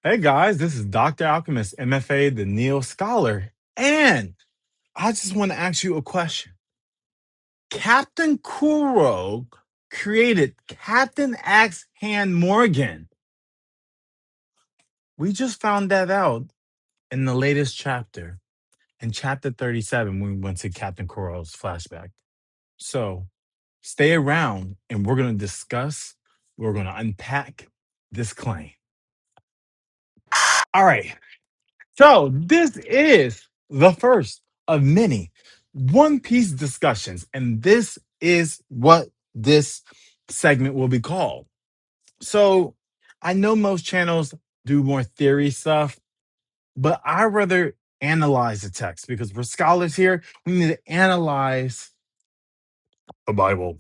Hey guys, this is Dr. Alchemist, M.F.A, the Neo Scholar. And I just want to ask you a question. Captain Kuro created Captain Axe Hand Morgan. We just found that out in the latest chapter, in chapter 37, when we went to Captain Kuro's flashback. So stay around and we're going to unpack this claim. All right. So this is the first of many One Piece discussions, and this is what this segment will be called. So I know most channels do more theory stuff, but I rather analyze the text because we're scholars here. We need to analyze the Bible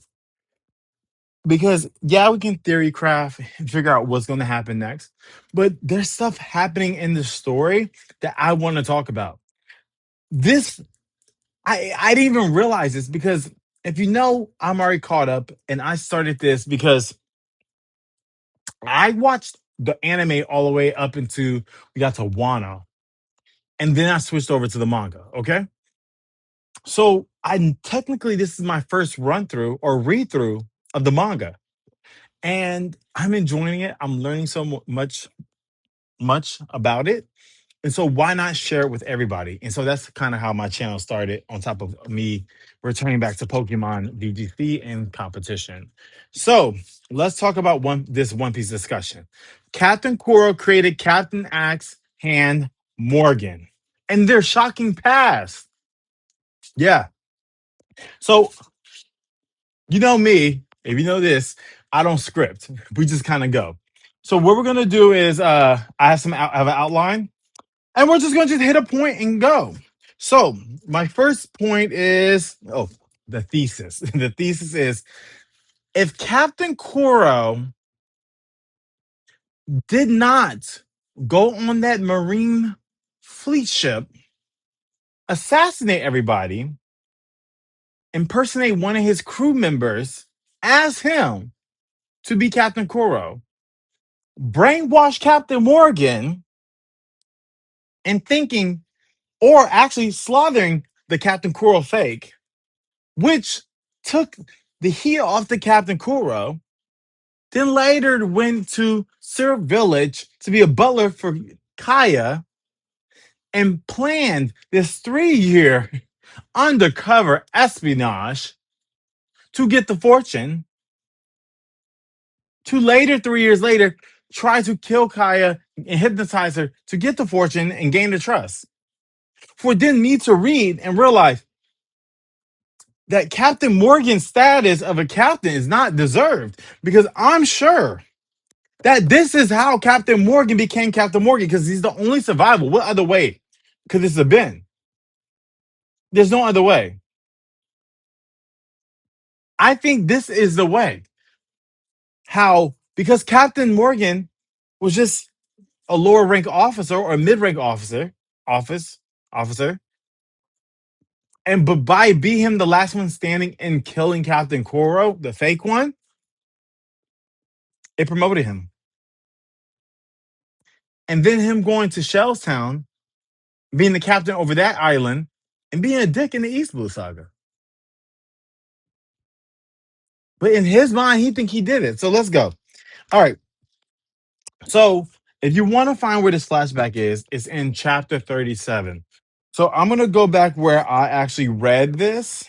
because yeah, we can theory craft and figure out what's going to happen next, but there's stuff happening in the story that I want to talk about. This I didn't even realize this because if you know, I'm already caught up and I started this because I watched the anime all the way up into we got to Wano and then I switched over to the manga. Okay. So I technically this is my first run through or read through of the manga and I'm enjoying it. I'm learning so much about it. And so why not share it with everybody? And so that's kind of how my channel started on top of me returning back to Pokemon VGC and competition. So let's talk about this One Piece discussion. Captain Kuro created Captain Axe Hand Morgan and their shocking past. Yeah. So you know me, if you know this, I don't script. We just kind of go. So what we're gonna do is I have an outline and we're just going to just hit a point and go. So my first point is the thesis. The thesis is if Captain Kuro did not go on that Marine fleet ship, assassinate everybody, impersonate one of his crew members as him to be Captain Kuro, brainwash Captain Morgan and thinking, or actually slaughtering the Captain Kuro fake, which took the heel off the Captain Kuro, then later went to Syrup Village to be a butler for Kaya and planned this 3 year undercover espionage to get the fortune, to later, 3 years later, try to kill Kaya and hypnotize her to get the fortune and gain the trust. For then me to read and realize that Captain Morgan's status of a captain is not deserved because I'm sure that this is how Captain Morgan became Captain Morgan because he's the only survivor. What other way could this have been? There's no other way. I think this is the way. How? Because Captain Morgan was just a lower rank officer or a mid rank officer, and but by being him the last one standing and killing Captain Kuro, the fake one, it promoted him. And then him going to Shellstown, being the captain over that island, and being a dick in the East Blue Saga. But in his mind, he think he did it. So let's go. All right. So if you want to find where this flashback is, it's in chapter 37. So I'm gonna go back where I actually read this,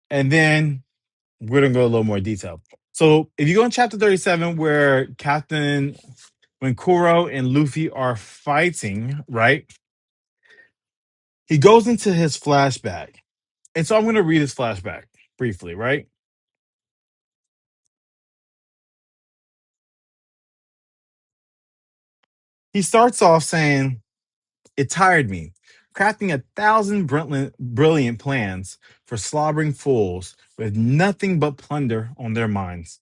and then we're gonna go a little more detail. So if you go in chapter 37, where when Kuro and Luffy are fighting, right? He goes into his flashback. And so I'm gonna read his flashback briefly, right? He starts off saying, it tired me, crafting 1,000 brilliant plans for slobbering fools with nothing but plunder on their minds.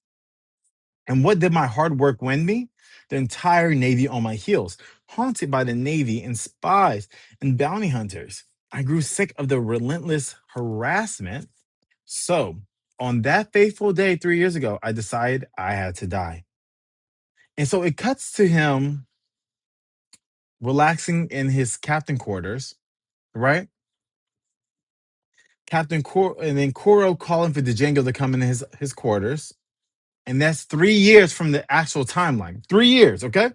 And what did my hard work win me? The entire Navy on my heels, haunted by the Navy and spies and bounty hunters. I grew sick of the relentless harassment. So, on that fateful day 3 years ago, I decided I had to die. And so it cuts to him relaxing in his captain quarters, right? Captain Kuro, and then Kuro calling for Django to come in his quarters. And that's 3 years from the actual timeline. 3 years, okay?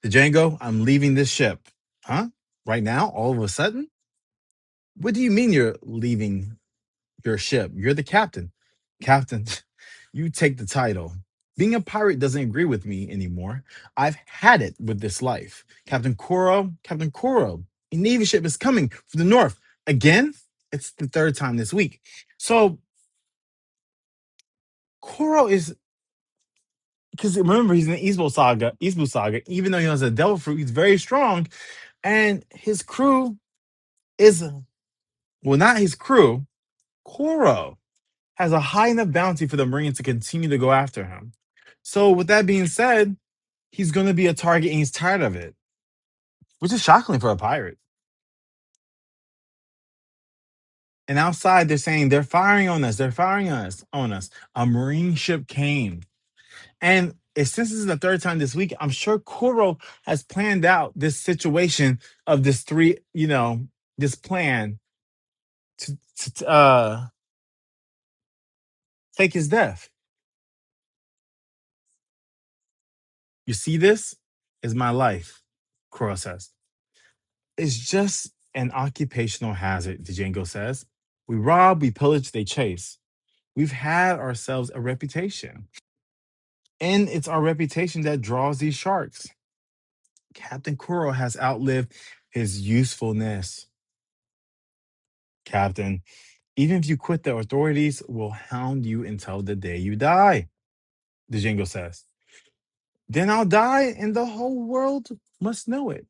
Django, I'm leaving this ship. Huh? Right now, all of a sudden? What do you mean you're leaving your ship? You're the captain. Captain, you take the title. Being a pirate doesn't agree with me anymore. I've had it with this life. Captain Kuro, a Navy ship is coming from the north. Again? It's the third time this week. So Kuro is, because remember he's in the East Blue Saga, even though he has a devil fruit, he's very strong. And his crew is, well, not his crew. Kuro has a high enough bounty for the Marines to continue to go after him. So, with that being said, he's going to be a target and he's tired of it, which is shocking for a pirate. And outside, they're saying they're firing on us. They're firing on us. A Marine ship came. And since this is the third time this week, I'm sure Kuro has planned out this situation of this this plan to fake his death. You see, this is my life, Kuro says. It's just an occupational hazard, Django says. We rob, we pillage, they chase. We've had ourselves a reputation. And it's our reputation that draws these sharks. Captain Kuro has outlived his usefulness. Captain, even if you quit, the authorities will hound you until the day you die, Django says. Then I'll die and the whole world must know it.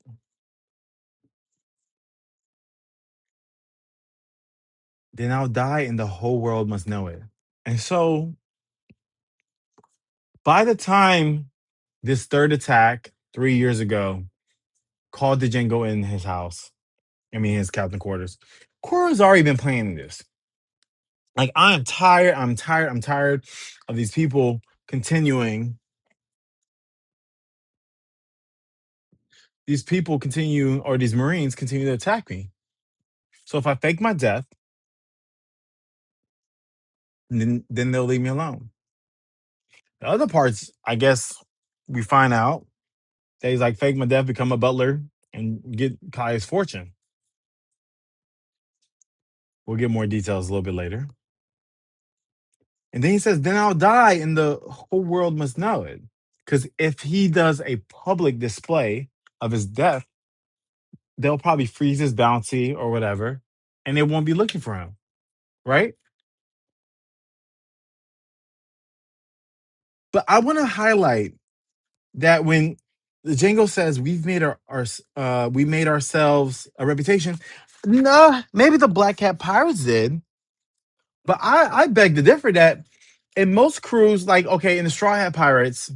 Then I'll die and the whole world must know it. And so by the time this third attack 3 years ago called Django in his house, his captain quarters, Kuro's already been planning this. Like, I'm tired of these people continuing, or these Marines continue to attack me. So if I fake my death, then they'll leave me alone. The other parts, I guess, we find out that he's like, fake my death, become a butler, and get Kaya's fortune. We'll get more details a little bit later. And then he says, then I'll die and the whole world must know it. Because if he does a public display of his death, they'll probably freeze his bounty or whatever, and they won't be looking for him. Right? But I want to highlight that when the Django says we made ourselves a reputation. No, maybe the Black Cat Pirates did, but I beg to differ that in most crews, like, okay, in the Straw Hat Pirates,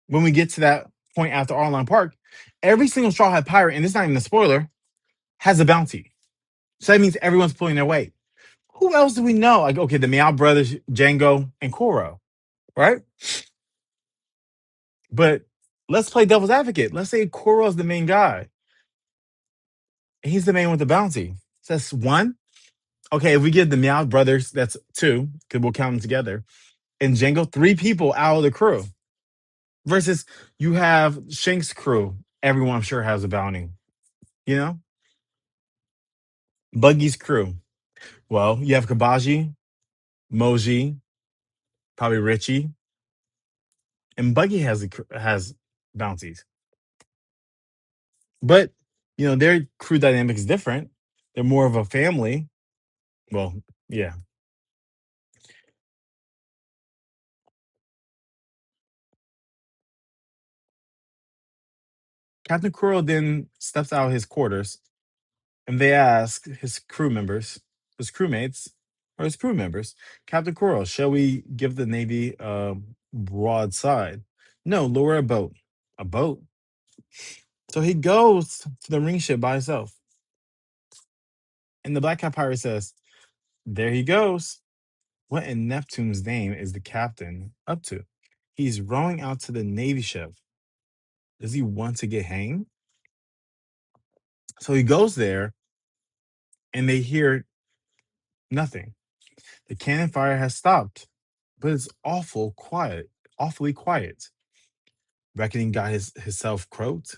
when we get to that point after Arlong Park, every single Straw Hat Pirate, and this is not even a spoiler, has a bounty. So that means everyone's pulling their weight. Who else do we know? Like, okay, the Meow Brothers, Django, and Kuro, right? But let's play devil's advocate. Let's say Kuro's the main guy. He's the man with the bounty. So that's one. Okay, if we give the Meow Brothers, that's two, because we'll count them together. And Django, three people out of the crew. Versus you have Shank's crew. Everyone, I'm sure, has a bounty. You know? Buggy's crew. Well, you have Kabaji, Moji, probably Richie, and Buggy has bounties. But their crew dynamic is different. They're more of a family. Well, yeah. Captain Kuro then steps out of his quarters, and they ask his crew members, his crewmates, or his crew members, Captain Kuro, shall we give the Navy a broadside? No, lower a boat. A boat? So he goes to the ring ship by himself. And the Black Cat Pirate says, there he goes. What in Neptune's name is the captain up to? He's rowing out to the Navy ship. Does he want to get hanged? So he goes there and they hear nothing. The cannon fire has stopped, but it's awfully quiet. Reckoning got himself croaked.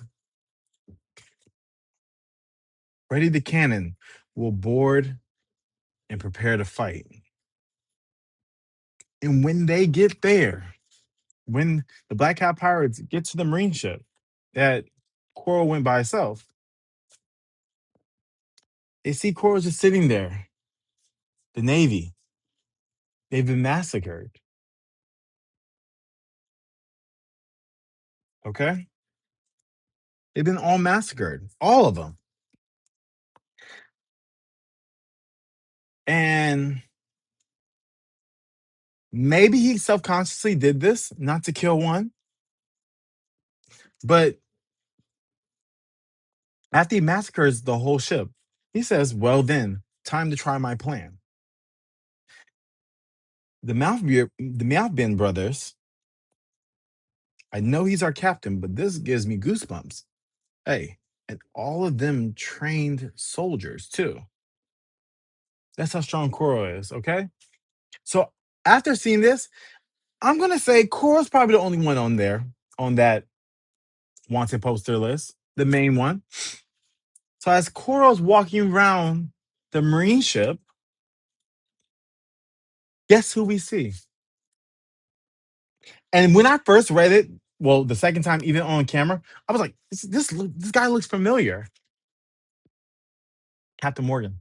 Ready the cannon, will board and prepare to fight. And when they get there, when the Black Hat Pirates get to the Marine ship that Kuro went by himself, they see Kuro just sitting there. The Navy, they've been massacred. Okay? They've been all massacred, all of them. And maybe he self-consciously did this, not to kill one, but after he massacres the whole ship, he says, well then, time to try my plan. The Mouthbin brothers, I know he's our captain, but this gives me goosebumps. Hey, and all of them trained soldiers too. That's how strong Kuro is, okay? So after seeing this, I'm gonna say Kuro's probably the only one on there on that wanted poster list, the main one. So as Kuro's walking around the Marine ship, guess who we see? And when I first read it, well, the second time, even on camera, I was like, this guy looks familiar. Captain Morgan.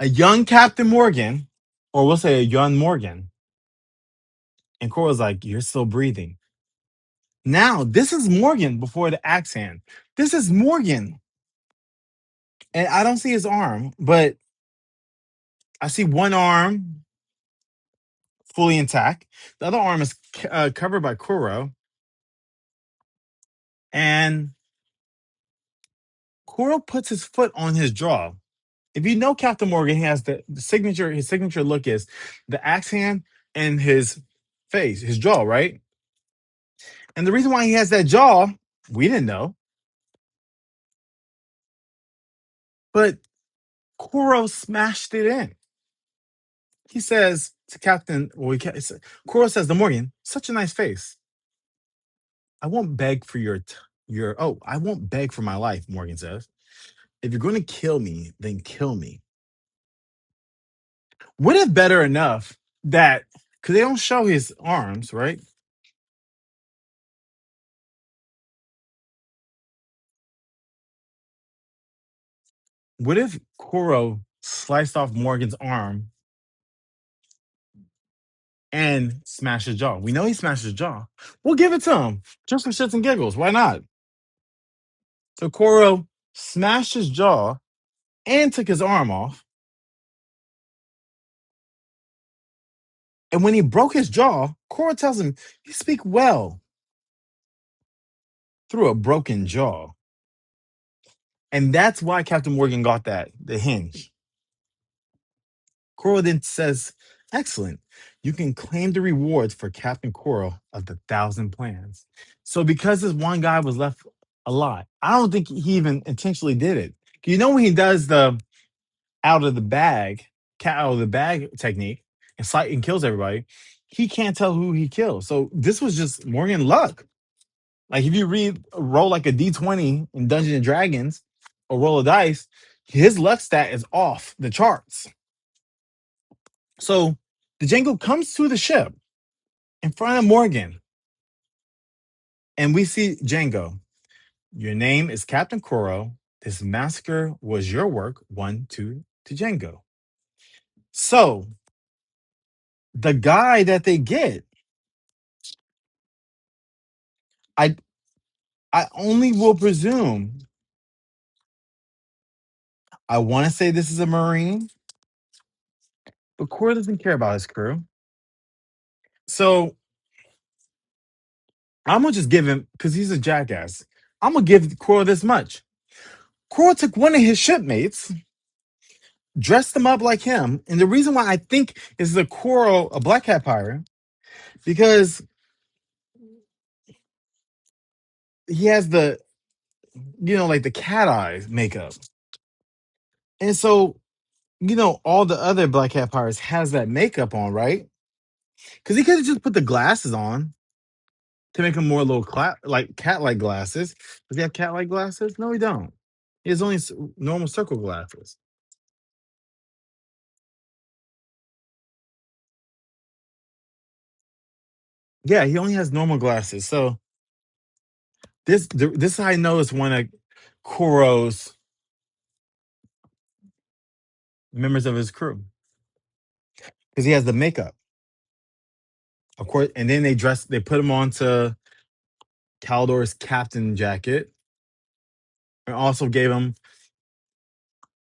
A young Captain Morgan, or we'll say a young Morgan. And Kuro's like, you're still breathing. Now, this is Morgan before the axe hand. This is Morgan. And I don't see his arm, but I see one arm fully intact. The other arm is covered by Kuro. And Kuro puts his foot on his jaw. If you know Captain Morgan, he has the signature, his signature look is the axe hand and his face, his jaw, right? And the reason why he has that jaw, we didn't know. But Kuro smashed it in. He says to Captain, Kuro says to Morgan, such a nice face. I won't beg for I won't beg for my life, Morgan says. If you're going to kill me, then kill me. Would it better enough that, because they don't show his arms, right? What if Kuro sliced off Morgan's arm and smashed his jaw? We know he smashed his jaw. We'll give it to him just for shits and giggles. Why not? So Kuro smashed his jaw and took his arm off. And when he broke his jaw, Kuro tells him, you speak well through a broken jaw. And that's why Captain Morgan got the hinge. Kuro then says, excellent. You can claim the rewards for Captain Kuro of the 1,000 plans. So because this one guy was left alive, I don't think he even intentionally did it. You know when he does the out of the bag, cat out of the bag technique and kills everybody, he can't tell who he kills. So this was just Morgan luck. Like if you roll like a D20 in Dungeons and Dragons or roll a dice, his luck stat is off the charts. So the Django comes to the ship in front of Morgan, and we see Django. Your name is Captain Kuro. This massacre was your work. 1, 2 to Django. So the guy that they get, I I only will presume. I want to say this is a Marine, but Kuro doesn't care about his crew. So I'm gonna just give him because he's a jackass. I'm gonna give Kuro this much. Kuro took one of his shipmates, dressed them up like him, and the reason why I think is a Kuro, a black hat pirate, because he has the like the cat eyes makeup, and so all the other Black Cat pirates has that makeup on, right? Because he could have just put the glasses on to make him more little like cat-like glasses. Does he have cat-like glasses? No, he don't. He has only normal circle glasses. Yeah, he only has normal glasses. So this is how I know it's one of Kuro's members of his crew because he has the makeup, of course. And then they put him onto Caldor's captain jacket, and also gave him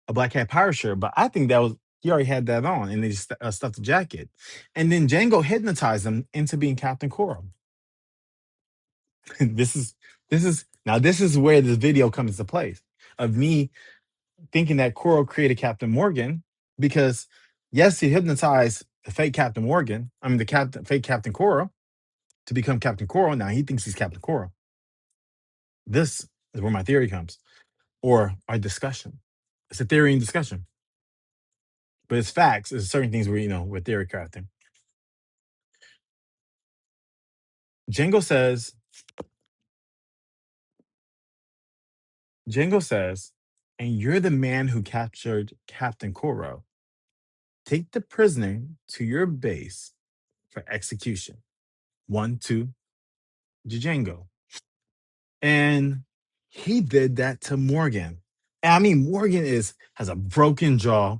a Black Cat pirate shirt. But I think that was he already had that on, and they just stuffed the jacket. And then Django hypnotized him into being Captain Kuro. this is this is where this video comes into place of me thinking that Kuro created Captain Morgan because yes, he hypnotized the fake Captain Morgan. I mean the fake Captain Kuro to become Captain Kuro. Now he thinks he's Captain Kuro. This is where my theory comes, or our discussion. It's a theory and discussion, but it's facts. There's certain things where we're theory crafting. Django says, and you're the man who captured Captain Kuro. Take the prisoner to your base for execution. 1, 2, Django. And he did that to Morgan. I mean, Morgan has a broken jaw,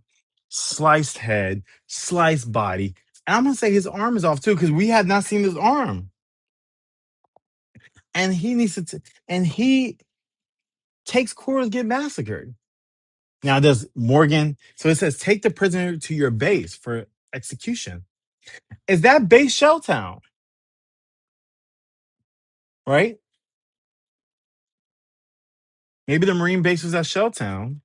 sliced head, sliced body. And I'm gonna say his arm is off too, because we had not seen his arm. And he needs and he takes Kuro to get massacred. Now does Morgan, so it says take the prisoner to your base for execution. Is that base Shelltown? Right? Maybe the Marine base was at Shelltown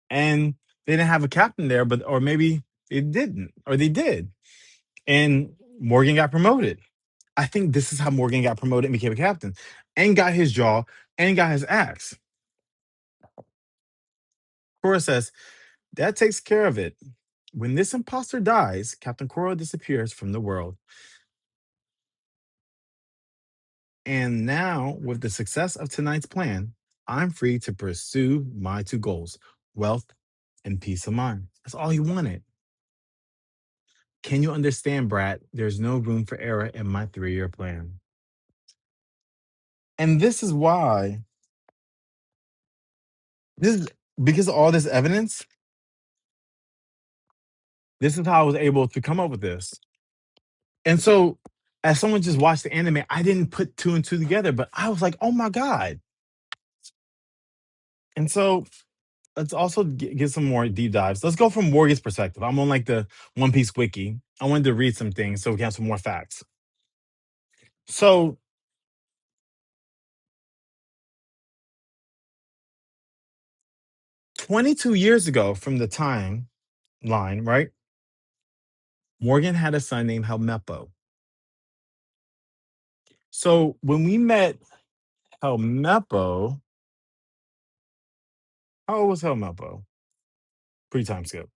and they didn't have a captain there, or maybe it didn't, or they did. And Morgan got promoted. I think this is how Morgan got promoted and became a captain and got his jaw and got his axe. Kuro says, that takes care of it. When this imposter dies, Captain Kuro disappears from the world. And now, with the success of tonight's plan, I'm free to pursue my two goals, wealth and peace of mind. That's all he wanted. Can you understand, Brad? There's no room for error in my 3-year plan. And this is why, this is because of all this evidence, this is how I was able to come up with this. And so, as someone just watched the anime, I didn't put two and two together, but I was like, oh my God. And so, let's also get some more deep dives. Let's go from Morgan's perspective. I'm on like the One Piece wiki. I wanted to read some things so we can have some more facts. So, 22 years ago from the timeline, right? Morgan had a son named Helmeppo. So when we met Helmeppo, how old was Helmeppo? Pretty time skip.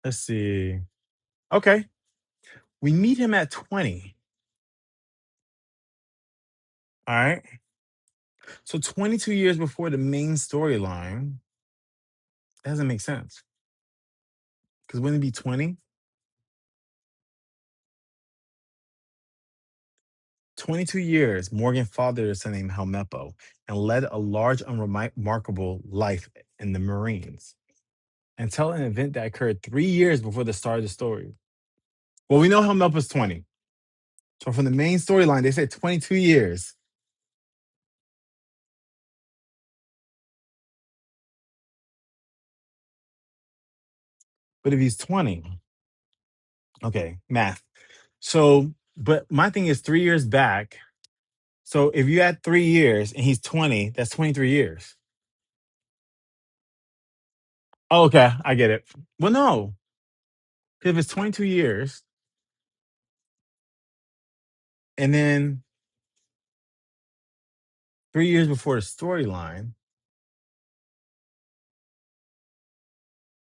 Let's see. Okay. We meet him at 20. All right. So 22 years before the main storyline, that doesn't make sense. Because wouldn't it be 20? 22 years, Morgan fathered a son named Helmeppo and led a large, unremarkable life in the Marines until an event that occurred 3 years before the start of the story. Well, we know Helmeppo's 20. So from the main storyline, they said 22 years. But if he's 20, okay, math. So, but my thing is 3 years back. So if you add 3 years and he's 20, that's 23 years. Oh, okay, I get it. Well, no, if it's 22 years, and then 3 years before the storyline,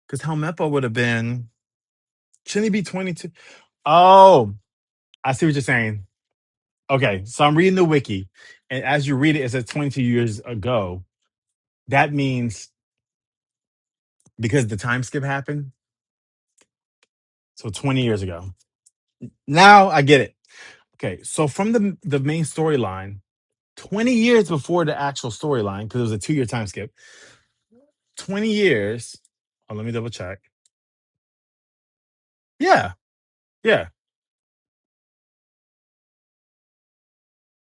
because Helmeppo would have been, shouldn't he be 22? Oh, I see what you're saying. Okay, so I'm reading the wiki, and as you read it, it says 22 years ago. That means because the time skip happened, so 20 years ago. Now I get it. Okay, so from the main storyline, 20 years before the actual storyline, because it was a 2 year time skip, 20 years. Oh, let me double check. Yeah, yeah,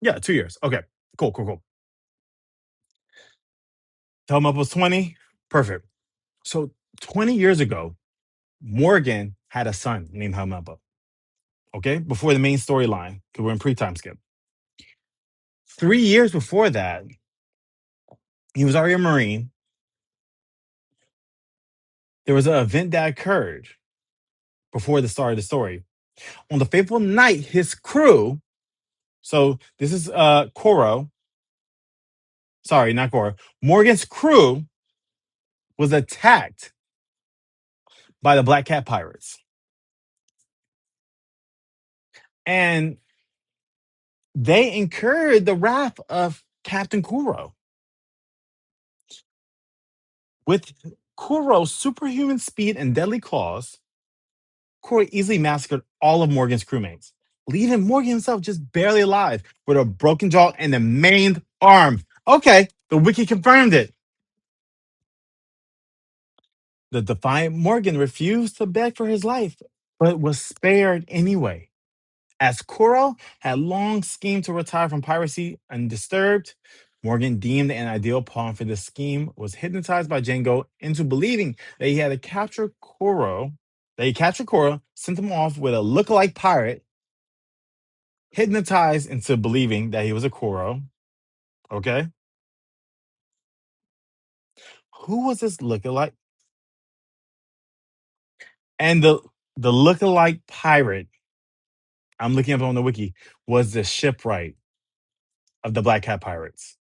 yeah, 2 years. Okay, cool, cool, cool. Tell him up was 20. Perfect. So 20 years ago, Morgan had a son named Helmeppo. Okay, before the main storyline, because we're in pre-time skip. 3 years before that, he was already a Marine. There was an event that occurred before the start of the story. On the fateful night, his crew, so this is Kuro, sorry, not Kuro, Morgan's crew was attacked by the Black Cat Pirates. And they incurred the wrath of Captain Kuro. With Kuro's superhuman speed and deadly claws, Kuro easily massacred all of Morgan's crewmates, leaving Morgan himself just barely alive with a broken jaw and a maimed arm. Okay, the wiki confirmed it. The defiant Morgan refused to beg for his life, but was spared anyway. As Kuro had long schemed to retire from piracy undisturbed, Morgan, deemed an ideal pawn for this scheme, was hypnotized by Django into believing that he had to capture Kuro, sent him off with a lookalike pirate, hypnotized into believing that he was a Kuro. Okay. Who was this lookalike? And the lookalike pirate, I'm looking up on the wiki, was the shipwright of the Black Cat Pirates.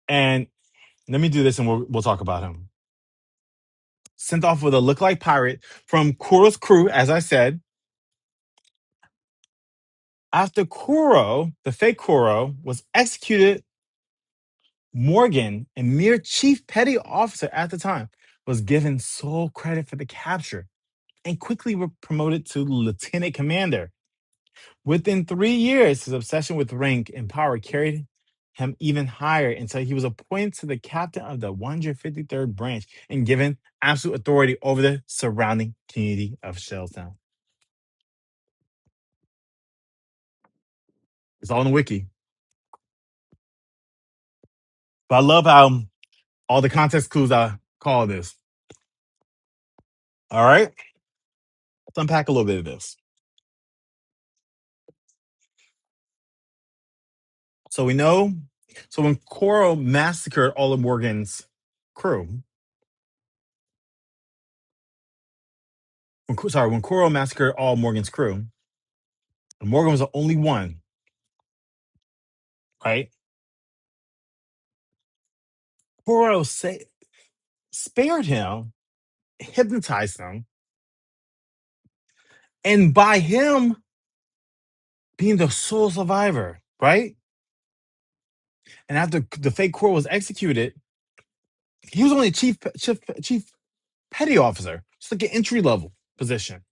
And let me do this and we'll talk about him. Sent off with a lookalike pirate from Kuro's crew, as I said. After Kuro, the fake Kuro, was executed, Morgan, a mere chief petty officer at the time, was given sole credit for the capture and quickly were promoted to lieutenant commander. Within 3 years, his obsession with rank and power carried him even higher until he was appointed to the captain of the 153rd branch and given absolute authority over the surrounding community of Shelltown. It's all in the wiki. But I love how all the context clues I call this. All right. Let's unpack a little bit of this. So we know, so when Koro massacred all of Morgan's crew, when Koro massacred all Morgan's crew, and Morgan was the only one, right? Koro spared him, hypnotized him, and by him being the sole survivor, right? And after the fake Koro was executed, he was only a chief petty officer, just like an entry level position.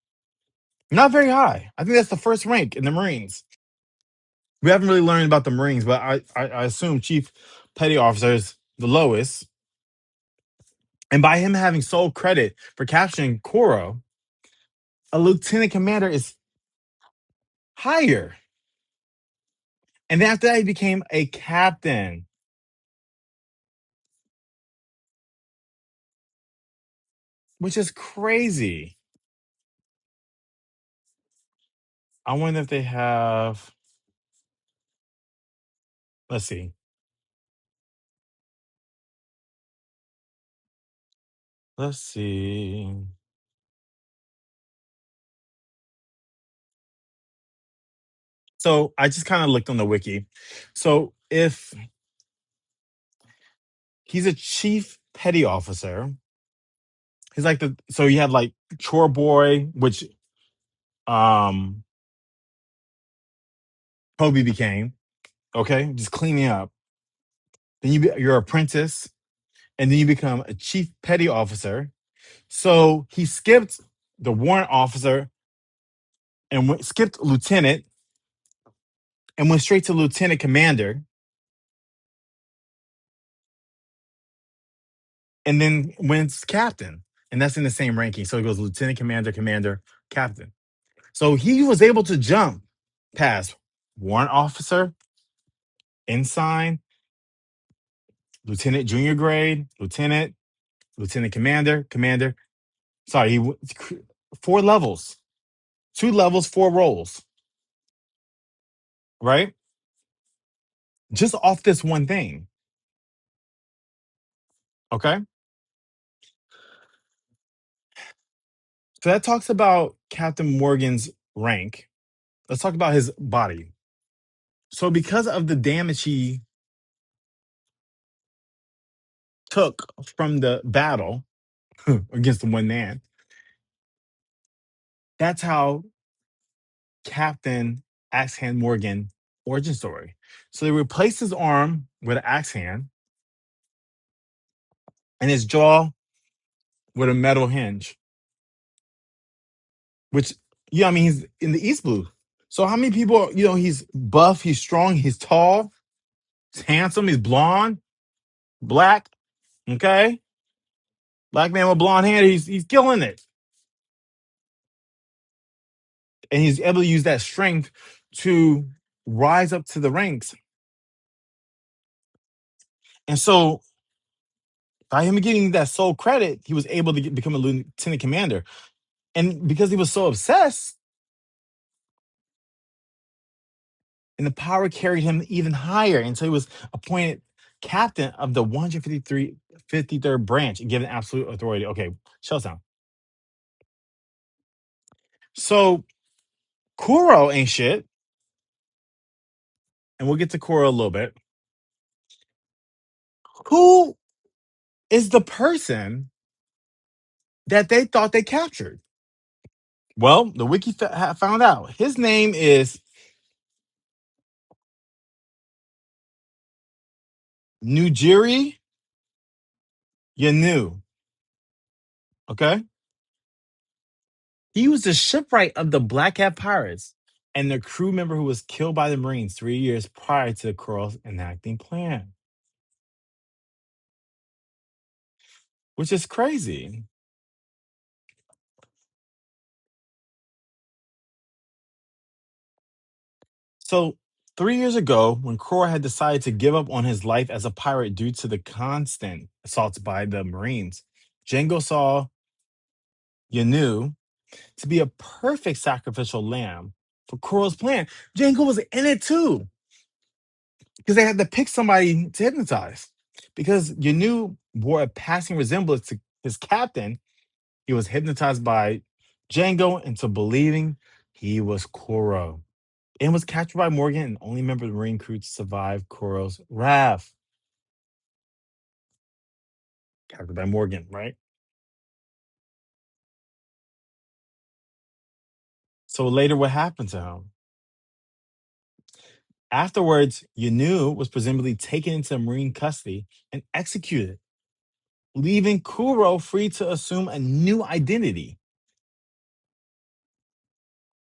Not very high. I think that's the first rank in the Marines. We haven't really learned about the Marines, but I assume Chief Petty Officer is the lowest. And by him having sole credit for capturing Koro, a lieutenant commander is higher. And then after that, he became a captain, which is crazy. I wonder if they have. Let's see. Let's see. So I just kind of looked on the wiki. So if he's a chief petty officer, he's like the so you have like chore boy, which um Kobe became, okay, just cleaning up. Then you're apprentice, and then you become a chief petty officer. So he skipped the warrant officer and skipped lieutenant and went straight to lieutenant commander, and then went captain. And that's in the same ranking. So he goes lieutenant commander, commander, captain. So he was able to jump past warrant officer, ensign, lieutenant junior grade, lieutenant, lieutenant commander, commander. Sorry, 4 levels, 2 levels, 4 roles, right? Just off this one thing. Okay. So that talks about Captain Morgan's rank. Let's talk about his body. So because of the damage he took from the battle against the one man, that's how Captain Axe Hand Morgan origin story. So they replaced his arm with an axe hand and his jaw with a metal hinge, which, yeah, I mean, he's in the East Blue. So how many people, he's buff, he's strong, he's tall, he's handsome, he's blonde, black, okay? Black man with blonde hair, he's killing it. And he's able to use that strength to rise up to the ranks. And so by him getting that sole credit, he was able to become a lieutenant commander. And because he was so obsessed, and the power carried him even higher. And so he was appointed captain of the 153rd branch and given absolute authority. Okay, Shelltown. So Kuro ain't shit. And we'll get to Kuro a little bit. Who is the person that they thought they captured? Well, the wiki found out. His name is Nujiri Yanu. Okay? He was the shipwright of the Black Hat Pirates and the crew member who was killed by the Marines 3 years prior to Kuro's enacting plan, which is crazy. So, 3 years ago, when Kuro had decided to give up on his life as a pirate due to the constant assaults by the Marines, Django saw Yanu to be a perfect sacrificial lamb for Kuro's plan. Django was in it too, because they had to pick somebody to hypnotize. Because Yanu bore a passing resemblance to his captain, he was hypnotized by Django into believing he was Kuro and was captured by Morgan and only member of the Marine crew to survive Kuro's wrath. Captured by Morgan, right? So later, what happened to him? Afterwards, Yanu was presumably taken into Marine custody and executed, leaving Kuro free to assume a new identity,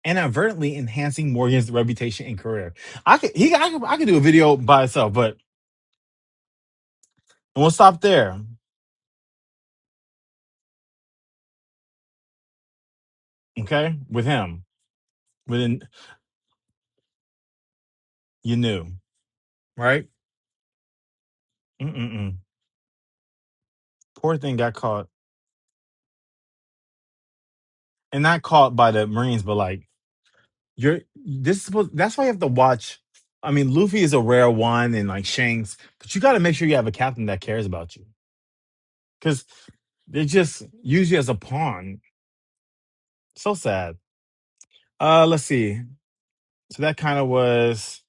inadvertently enhancing Morgan's reputation and career. I could do a video by itself, but we'll stop there. Okay, with him, within you knew, right? Mm-mm-mm. Poor thing got caught, and not caught by the Marines, but like you're this is supposed. That's why you have to watch I mean, Luffy is a rare one and like Shanks, but you got to make sure you have a captain that cares about you because they just use you as a pawn. So sad. Let's see. So that kind of was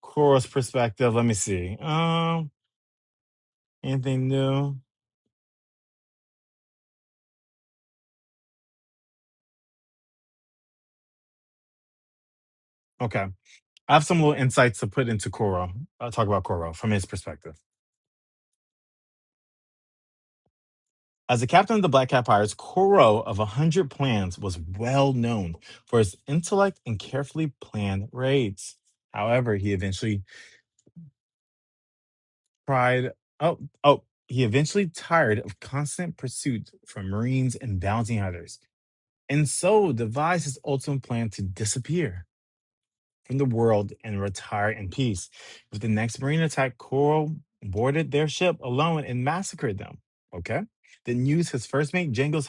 Kuro's perspective. Let me see. Anything new? Okay. I have some little insights to put into Kuro. I'll talk about Kuro from his perspective. As the captain of the Black Cat Pirates, Kuro of 100 Plans was well known for his intellect and carefully planned raids. However, tried he eventually tired of constant pursuit from Marines and bounty hunters, and so devised his ultimate plan to disappear from the world and retire in peace. With the next Marine attack, Kuro boarded their ship alone and massacred them. Okay? Then used his first mate Django's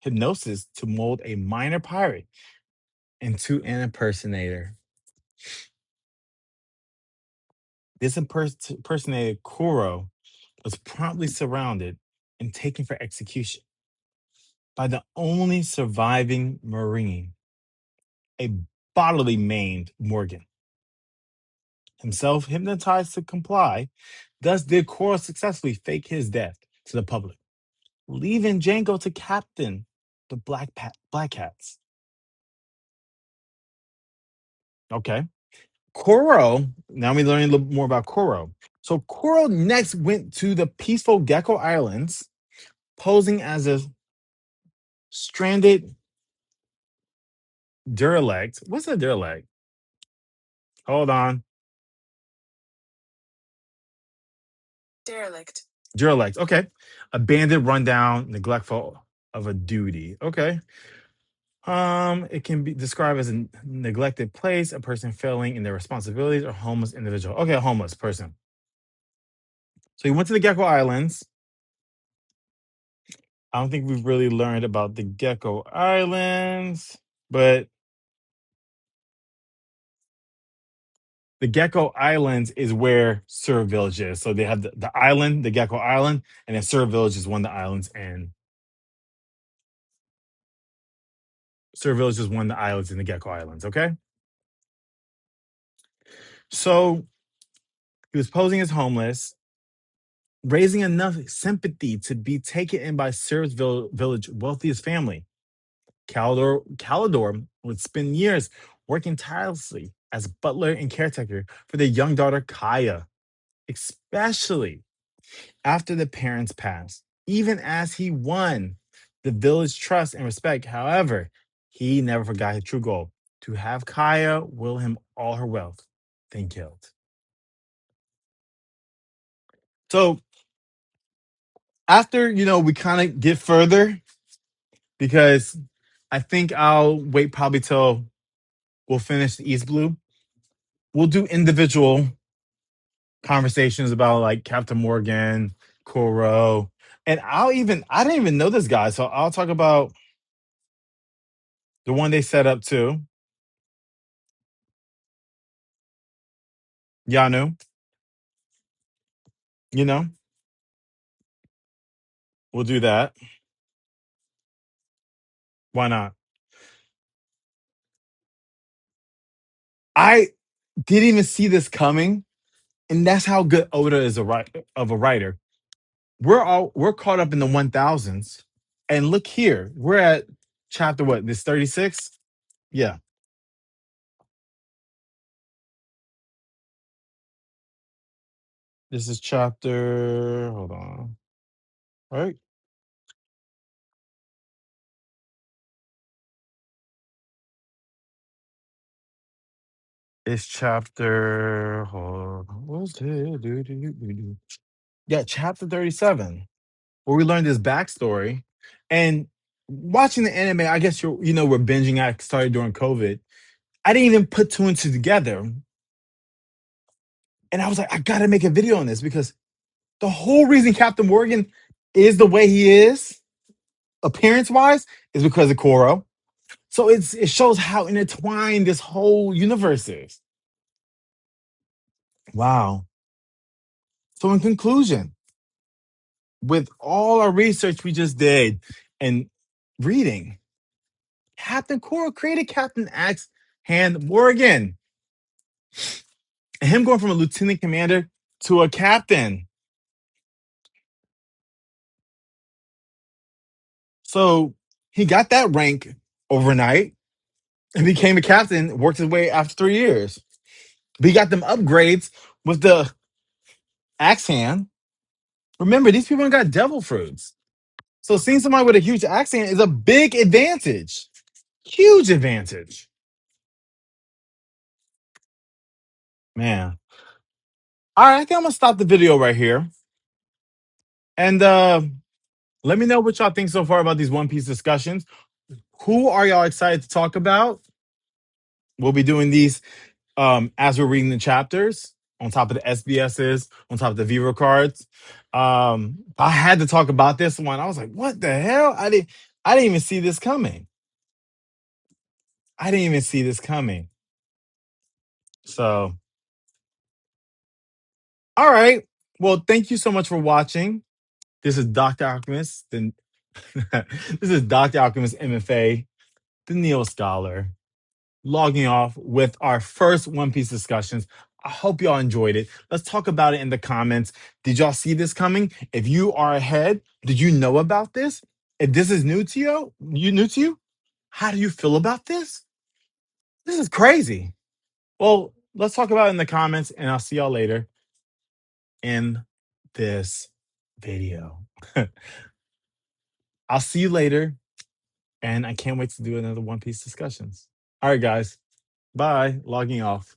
hypnosis to mold a minor pirate into an impersonator. This impersonated Kuro was promptly surrounded and taken for execution by the only surviving Marine, a bodily maimed Morgan. Himself hypnotized to comply, thus did Kuro successfully fake his death to the public, leaving Django to captain the Black Cats. Okay. Kuro, now we learning a little more about Kuro. So Kuro next went to the peaceful Gecko Islands, posing as a stranded derelict. What's a derelict? Hold on. Derelict. Okay. Abandoned, rundown, neglectful of a duty. Okay. It can be described as a neglected place, a person failing in their responsibilities, or homeless individual. Okay, a homeless person. So he went to the Gecko Islands. I don't think we've really learned about the Gecko Islands, but the Gecko Islands is where Sur Village is. So they have the island, the Gecko Island, and then Sur Village is one of the islands, and Sur Village is one of the islands in the Gecko Islands. Okay. So he was posing as homeless, raising enough sympathy to be taken in by Sur's Village wealthiest family. Calidor would spend years working tirelessly as butler and caretaker for their young daughter Kaya, especially after the parents passed, even as he won the village trust and respect. However, he never forgot his true goal to have Kaya will him all her wealth, then killed. So after, we kind of get further because I think I'll wait probably till we'll finish the East Blue. We'll do individual conversations about like Captain Morgan, Kuro, and I didn't even know this guy, so I'll talk about the one they set up too. Yanu, you know, we'll do that. Why not? I didn't even see this coming, and that's how good Oda is of a writer. We're caught up in the 1000s, and look here, we're at chapter what? This 36. Yeah, this is chapter. Hold on, right? It's chapter. Hold on, what was it? Yeah, chapter 37, where we learned this backstory. And watching the anime, I guess we're binging. I started during COVID. I didn't even put two and two together. And I was like, I gotta make a video on this because the whole reason Captain Morgan is the way he is, appearance wise, is because of Kuro. So it shows how intertwined this whole universe is. Wow. So, in conclusion, with all our research we just did and reading, Captain Kuro created Captain Axe Hand Morgan, and him going from a lieutenant commander to a captain. So he got that rank overnight and became a captain, worked his way after 3 years. But he got them upgrades with the axe hand. Remember, these people got devil fruits. So seeing somebody with a huge axe hand is a big advantage. Huge advantage. Man. All right, I think I'm gonna stop the video right here. And let me know what y'all think so far about these One Piece discussions. Who are y'all excited to talk about? We'll be doing these as we're reading the chapters on top of the SBSs, on top of the Vivo cards. I had to talk about this one. I was like, what the hell? I didn't even see this coming. I didn't even see this coming. So, all right. Well, thank you so much for watching. This is Dr. Alchemist. This is Dr. Alchemist M.F.A, the Neo Scholar, logging off with our first One Piece discussions. I hope y'all enjoyed it. Let's talk about it in the comments. Did y'all see this coming? If you are ahead, did you know about this? If this is new to you, how do you feel about this? This is crazy. Well, let's talk about it in the comments, and I'll see y'all later in this video. I'll see you later, and I can't wait to do another One Piece discussions. All right, guys. Bye. Logging off.